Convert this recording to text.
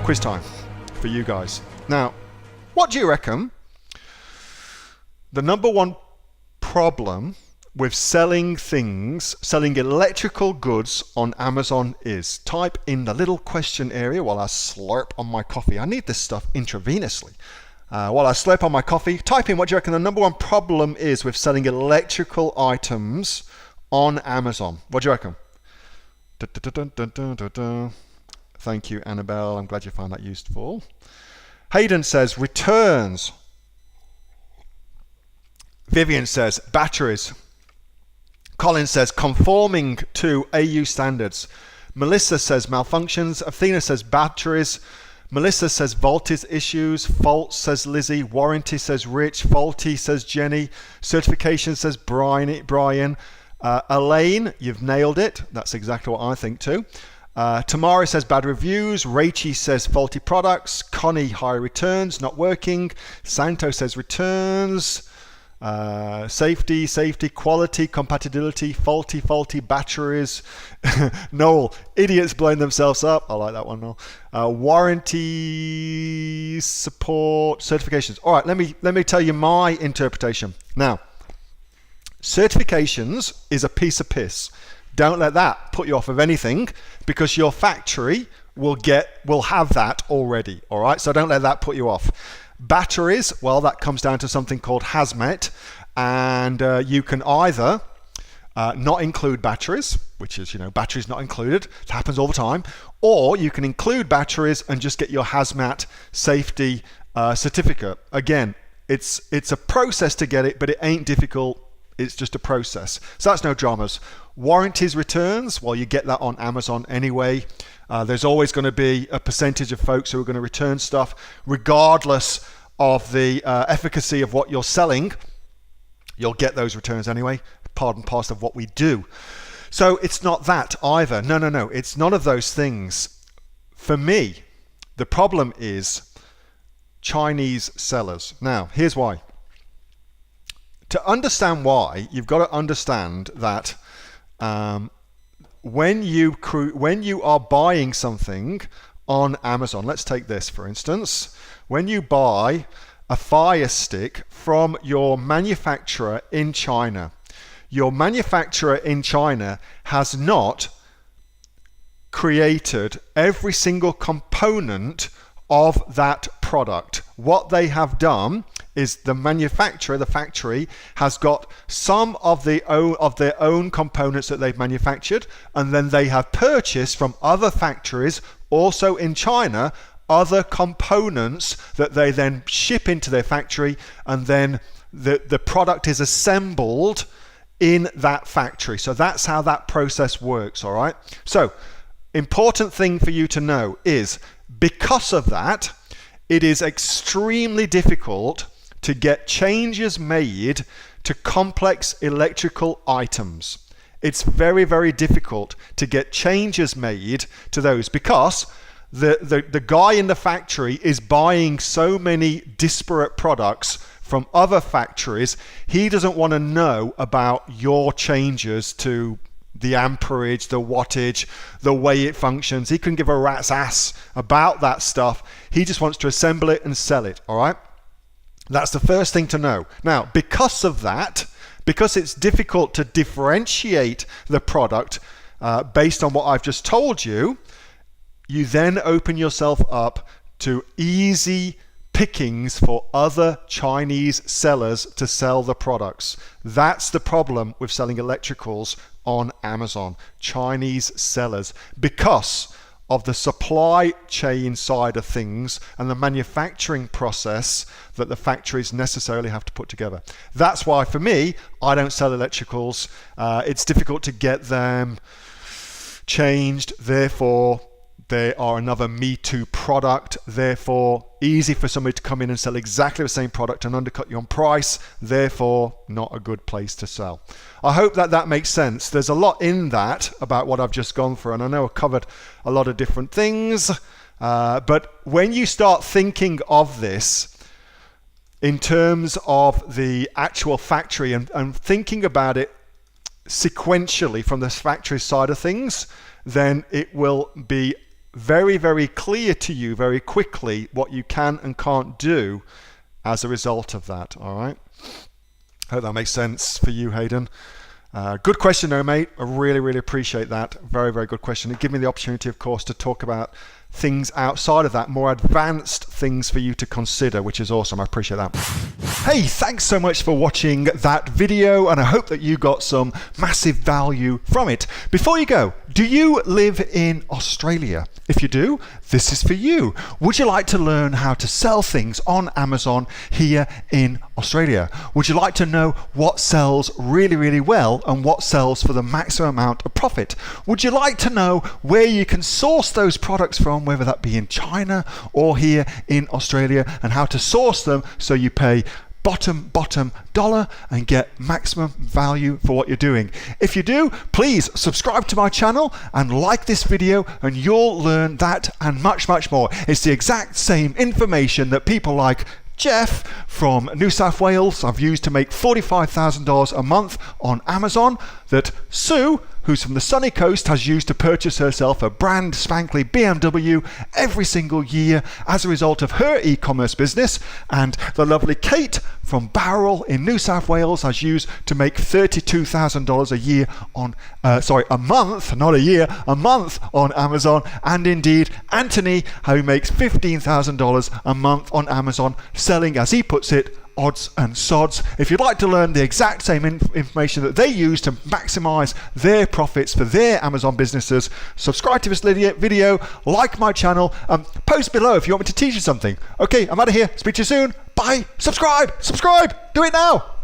quiz time for you guys. Now, what do you reckon the number one problem with selling electrical goods on Amazon is? Type in the little question area while I slurp on my coffee. I need this stuff intravenously. While I slurp on my coffee, type in what do you reckon the number one problem is with selling electrical items on Amazon. What do you reckon? Thank you, Annabelle. I'm glad you found that useful. Hayden says returns. Vivian says batteries. Colin says conforming to AU standards. Melissa says malfunctions. Athena says batteries. Melissa says voltage issues. Faults says Lizzie. Warranty says Rich. Faulty says Jenny. Certification says Brian. Elaine, you've nailed it. That's exactly what I think too. Tamara says bad reviews. Rachie says faulty products. Connie, high returns, not working. Santo says returns. Safety, quality, compatibility, faulty batteries. Noel, idiots blowing themselves up. I like that one, Noel. Warranty, support, certifications. All right, let me tell you my interpretation. Now, certifications is a piece of piss. Don't let that put you off of anything, because your factory will have that already. All right, so don't let that put you off. Batteries, well, that comes down to something called hazmat, and you can either not include batteries, which is, batteries not included. It happens all the time. Or you can include batteries and just get your hazmat safety certificate. Again, it's a process to get it, but it ain't difficult. It's just a process. So that's no dramas. Warranties, returns, well, you get that on Amazon anyway. There's always going to be a percentage of folks who are going to return stuff regardless of the efficacy of what you're selling. You'll get those returns anyway. Part and parcel of what we do. So it's not that either. No. It's none of those things. For me, the problem is Chinese sellers. Now, here's why. To understand why, you've got to understand that when you are buying something on Amazon, let's take this for instance. When you buy a Fire Stick from your manufacturer in China, your manufacturer in China has not created every single component of that product. What they have done is the manufacturer, the factory, has got some of their own components that they've manufactured, and then they have purchased from other factories, also in China, other components that they then ship into their factory, and then the product is assembled in that factory. So that's how that process works, all right? So, important thing for you to know is, because of that, it is extremely difficult to get changes made to complex electrical items. It's very, very difficult to get changes made to those, because the guy in the factory is buying so many disparate products from other factories. He doesn't want to know about your changes to the amperage, the wattage, the way it functions. He couldn't give a rat's ass about that stuff. He just wants to assemble it and sell it, all right? That's the first thing to know. Now, because of that, because it's difficult to differentiate the product based on what I've just told you, you then open yourself up to easy pickings for other Chinese sellers to sell the products. That's the problem with selling electricals on Amazon. Chinese sellers, because of the supply chain side of things and the manufacturing process that the factories necessarily have to put together. That's why, for me, I don't sell electricals. It's difficult to get them changed, therefore they are another Me Too product, therefore easy for somebody to come in and sell exactly the same product and undercut you on price, therefore not a good place to sell. I hope that makes sense. There's a lot in that about what I've just gone through, and I know I've covered a lot of different things, but when you start thinking of this in terms of the actual factory and thinking about it sequentially from the factory side of things, then it will be very, very clear to you very quickly what you can and can't do as a result of that. All right. Hope that makes sense for you, Hayden. Good question though, mate. I really, really appreciate that. Very, very good question. It gives me the opportunity, of course, to talk about things outside of that, more advanced things for you to consider, which is awesome. I appreciate that. Hey, thanks so much for watching that video, and I hope that you got some massive value from it. Before you go, do you live in Australia? If you do, this is for you. Would you like to learn how to sell things on Amazon here in Australia? Would you like to know what sells really, really well and what sells for the maximum amount of profit? Would you like to know where you can source those products from, whether that be in China or here in Australia, and how to source them so you pay bottom dollar and get maximum value for what you're doing? If you do, please subscribe to my channel and like this video, and you'll learn that and much more. It's the exact same information that people like Jeff from New South Wales I've used to make $45,000 a month on Amazon, that Sue, who's from the sunny coast, has used to purchase herself a brand spankly BMW every single year as a result of her e-commerce business, and the lovely Kate from Bowral in New South Wales has used to make $32,000 a year on a month, not a year, a month on Amazon, and indeed Anthony, who makes $15,000 a month on Amazon, selling, as he puts it, odds and sods. If you'd like to learn the exact same information that they use to maximize their profits for their Amazon businesses, subscribe to this video, like my channel, post below if you want me to teach you something. Okay, I'm out of here. Speak to you soon. Bye. Subscribe. Do it now.